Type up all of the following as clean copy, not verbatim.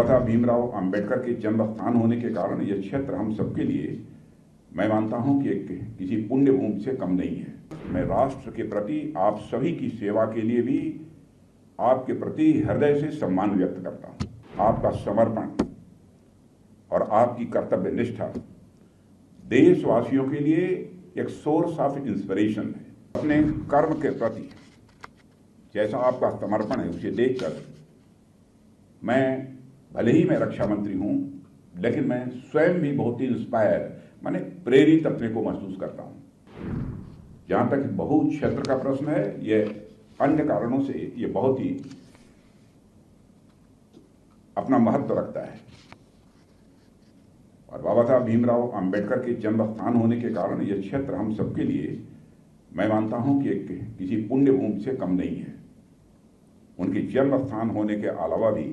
बाबा साहब भीमराव अंबेडकर के जन्म स्थान होने के कारण यह क्षेत्र हम सबके लिए, मैं मानता हूं कि किसी पुण्य भूमि से कम नहीं है। मैं राष्ट्र के प्रति आप सभी की सेवा के लिए भी आपके प्रति हृदय से सम्मान व्यक्त करता हूं। आपका समर्पण और आपकी कर्तव्य निष्ठा देशवासियों के लिए एक सोर्स ऑफ इंस्पिरेशन है। अपने कर्म के प्रति जैसा आपका समर्पण है उसे देखकर भले ही मैं रक्षा मंत्री हूं, लेकिन मैं स्वयं भी बहुत ही माने प्रेरित अपने को महसूस करता हूं। जहां तक बहु क्षेत्र का प्रश्न है, यह अन्य कारणों से ये बहुत ही अपना महत्व रखता है। और बाबा साहब भीमराव अंबेडकर के जन्म स्थान होने के कारण यह क्षेत्र हम सबके लिए, मैं मानता हूं कि किसी पुण्य भूमि से कम नहीं है। उनके जन्म स्थान होने के अलावा भी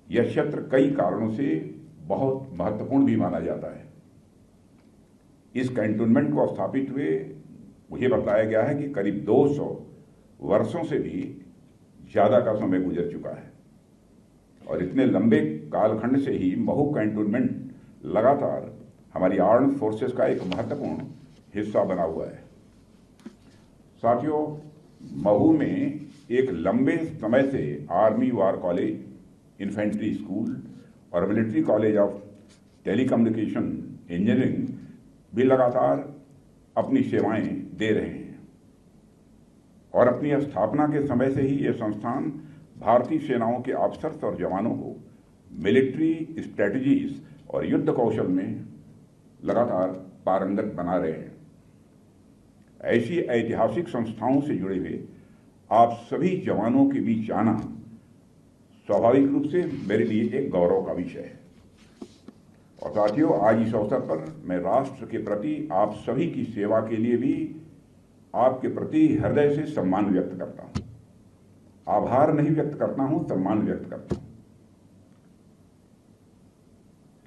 यह क्षेत्र कई कारणों से बहुत महत्वपूर्ण भी माना जाता है। इस कैंटोनमेंट को स्थापित हुए मुझे बताया गया है कि करीब 200 वर्षों से भी ज्यादा का समय गुजर चुका है और इतने लंबे कालखंड से ही महू कैंटोनमेंट लगातार हमारी आर्म्ड फोर्सेस का एक महत्वपूर्ण हिस्सा बना हुआ है। साथियों, महू में एक लंबे समय से आर्मी वार कॉलेज, इन्फेंट्री स्कूल और military college of telecommunication engineering भी लगातार अपनी सेवाएं दे रहे हैं और अपनी स्थापना के समय से ही ये संस्थान भारतीय सेनाओं के अफसर्स और जवानों को मिलिट्री स्ट्रेटजीज और युद्ध कौशल में लगातार पारंगत बना रहे हैं। ऐसी ऐतिहासिक संस्थाओं से जुड़े हुए आप सभी जवानों के बीच आना स्वाभाविक रूप से मेरे लिए एक गौरव का विषय है। और साथियों, आज इस अवसर पर मैं राष्ट्र के प्रति आप सभी की सेवा के लिए भी आपके प्रति हृदय से सम्मान व्यक्त करता हूं। आभार नहीं व्यक्त करता हूं, सम्मान व्यक्त करता हूं,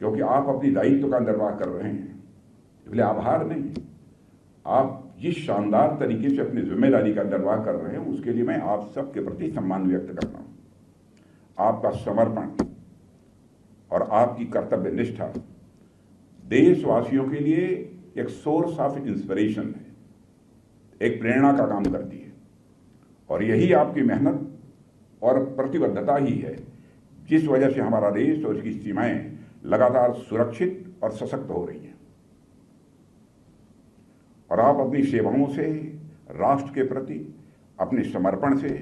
क्योंकि आप अपनी दायित्व का निर्वाह कर रहे हैं। इसलिए आभार नहीं, आप जिस शानदार तरीके से अपनी जिम्मेदारी का निर्वाह कर रहे हैं उसके लिए मैं आप सबके प्रति सम्मान व्यक्त करता हूं। आपका समर्पण और आपकी कर्तव्य निष्ठा देशवासियों के लिए एक सोर्स ऑफ इंस्पिरेशन है, एक प्रेरणा का काम करती है। और यही आपकी मेहनत और प्रतिबद्धता ही है जिस वजह से हमारा देश और इसकी सीमाएं लगातार सुरक्षित और सशक्त हो रही हैं। और आप अपनी सेवाओं से राष्ट्र के प्रति अपने समर्पण से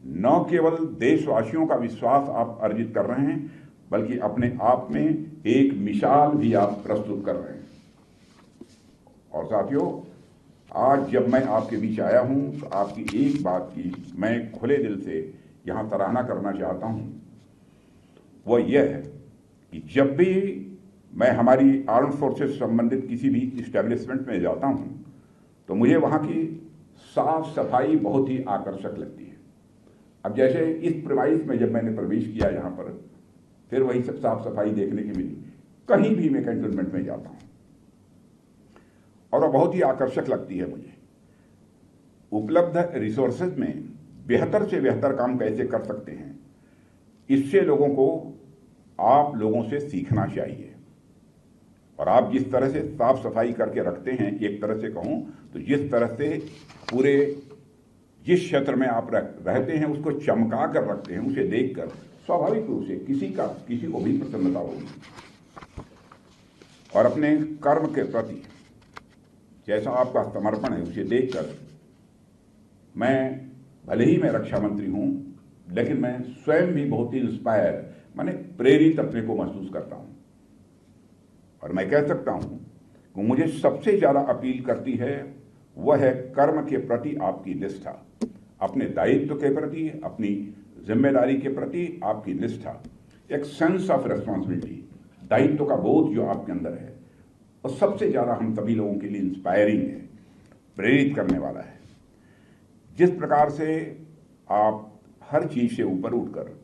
न केवल देशवासियों का विश्वास आप अर्जित कर रहे हैं, बल्कि अपने आप में एक मिसाल भी आप प्रस्तुत कर रहे हैं। और साथियों, आज जब मैं आपके बीच आया हूं तो आपकी एक बात की मैं खुले दिल से यहां सराहना करना चाहता हूं। वह यह है कि जब भी मैं हमारी आर्म फोर्सेस संबंधित किसी भी इस्टेब्लिशमेंट में जाता हूं तो मुझे वहां की साफ सफाई बहुत ही आकर्षक लगती है। अब जैसे इस प्रीमाइस में जब मैंने प्रवेश किया यहाँ पर, फिर वही सब साफ सफाई देखने की मिली। कहीं भी मैं कैंटोनमेंट में जाता हूं और वह बहुत ही आकर्षक लगती है मुझे। उपलब्ध रिसोर्सेज में बेहतर से बेहतर काम कैसे कर सकते हैं, इससे लोगों को आप लोगों से सीखना चाहिए। और आप जिस तरह से साफ सफाई करके रखते हैं, एक तरह से कहूं तो जिस तरह से पूरे जिस क्षेत्र में आप रहते हैं उसको चमका कर रखते हैं, उसे देखकर स्वाभाविक रूप से किसी को भी प्रसन्नता होगी। और अपने कर्म के प्रति जैसा आपका समर्पण है उसे देखकर भले ही मैं रक्षा मंत्री हूं, लेकिन मैं स्वयं भी बहुत ही माने प्रेरित अपने को महसूस करता हूं। और मैं कह सकता हूं कि मुझे सबसे ज्यादा अपील करती है वह है कर्म के प्रति आपकी निष्ठा, अपने दायित्व के प्रति, अपनी जिम्मेदारी के प्रति आपकी निष्ठा, एक सेंस ऑफ रिस्पॉन्सिबिलिटी, दायित्व का बोध जो आपके अंदर है, और सबसे ज्यादा हम सभी लोगों के लिए इंस्पायरिंग है, प्रेरित करने वाला है। जिस प्रकार से आप हर चीज से ऊपर उठकर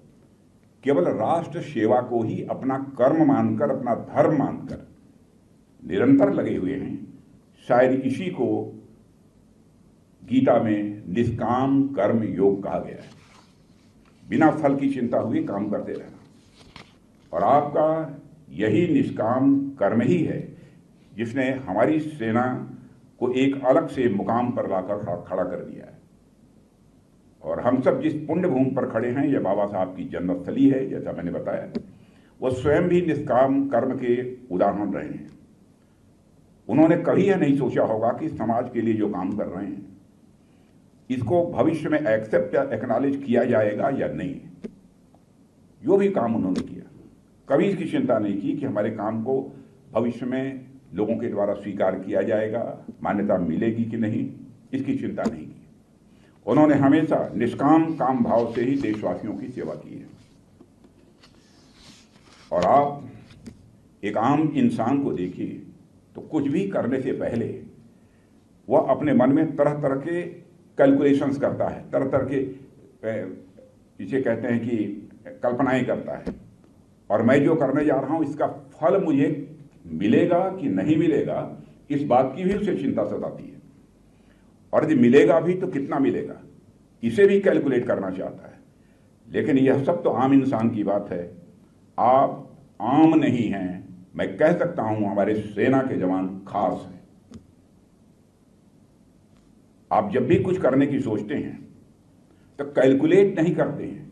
केवल राष्ट्र सेवा को ही अपना कर्म मानकर, अपना धर्म मानकर निरंतर लगे हुए हैं, शायद इसी को गीता में निष्काम कर्म योग कहा गया है। बिना फल की चिंता हुए काम करते रहना। और आपका यही निष्काम कर्म ही है जिसने हमारी सेना को एक अलग से मुकाम पर लाकर खड़ा कर दिया है। और हम सब जिस पुण्य भूमि पर खड़े हैं, यह बाबा साहब की जन्मस्थली है। जैसा मैंने बताया, वो स्वयं भी निष्काम कर्म के उदाहरण रहे हैं। उन्होंने कभी यह नहीं सोचा होगा कि समाज के लिए जो काम कर रहे हैं इसको भविष्य में एक्सेप्ट या एक्नॉलेज किया जाएगा या नहीं। जो भी काम उन्होंने किया, कभी इसकी चिंता नहीं की कि हमारे काम को भविष्य में लोगों के द्वारा स्वीकार किया जाएगा, मान्यता मिलेगी कि नहीं, इसकी चिंता नहीं की। उन्होंने हमेशा निष्काम काम भाव से ही देशवासियों की सेवा की है। और आप एक आम इंसान को देखिए तो कुछ भी करने से पहले वह अपने मन में तरह तरह के कैलकुलेशंस करता है, तरह तरह के इसे कहते हैं कि कल्पनाएं करता है। और मैं जो करने जा रहा हूं इसका फल मुझे मिलेगा कि नहीं मिलेगा, इस बात की भी उसे चिंता सताती है। और यदि मिलेगा भी तो कितना मिलेगा, इसे भी कैलकुलेट करना चाहता है। लेकिन यह सब तो आम इंसान की बात है। आप आम नहीं हैं, मैं कह सकता हूं हमारे सेना के जवान खास हैं। आप जब भी कुछ करने की सोचते हैं तो कैलकुलेट नहीं करते हैं,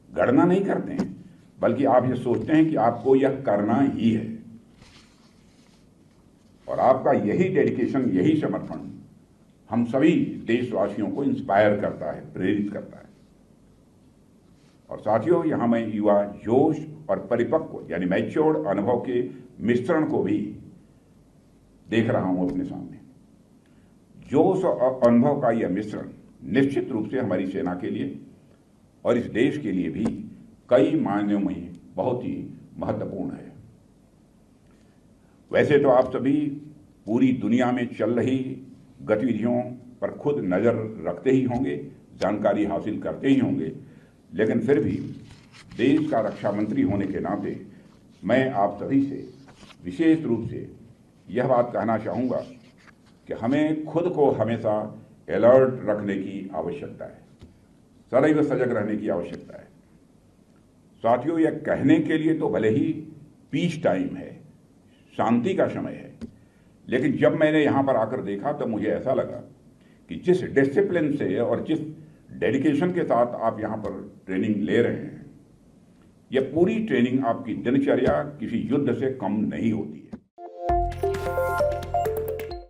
गणना नहीं करते हैं, बल्कि आप ये सोचते हैं कि आपको यह करना ही है। और आपका यही डेडिकेशन, यही समर्पण हम सभी देशवासियों को इंस्पायर करता है, प्रेरित करता है। और साथियों, यहां मैं युवा जोश और परिपक्व यानी मैच्योर्ड अनुभव के मिश्रण को भी देख रहा हूं अपने सामने। जोश और अनुभव का यह मिश्रण निश्चित रूप से हमारी सेना के लिए और इस देश के लिए भी कई मायनों में बहुत ही महत्वपूर्ण है। वैसे तो आप सभी पूरी दुनिया में चल रही गतिविधियों पर खुद नजर रखते ही होंगे, जानकारी हासिल करते ही होंगे, लेकिन फिर भी देश का रक्षा मंत्री होने के नाते मैं आप सभी से विशेष रूप से यह बात कहना चाहूँगा कि हमें खुद को हमेशा अलर्ट रखने की आवश्यकता है, सदैव सजग रहने की आवश्यकता है। साथियों, यह कहने के लिए तो भले ही पीस टाइम है, शांति का समय है, लेकिन जब मैंने यहाँ पर आकर देखा तो मुझे ऐसा लगा कि जिस डिसिप्लिन से और जिस डेडिकेशन के साथ आप यहाँ पर ट्रेनिंग ले रहे हैं, यह पूरी ट्रेनिंग आपकी दिनचर्या किसी युद्ध से कम नहीं होती है।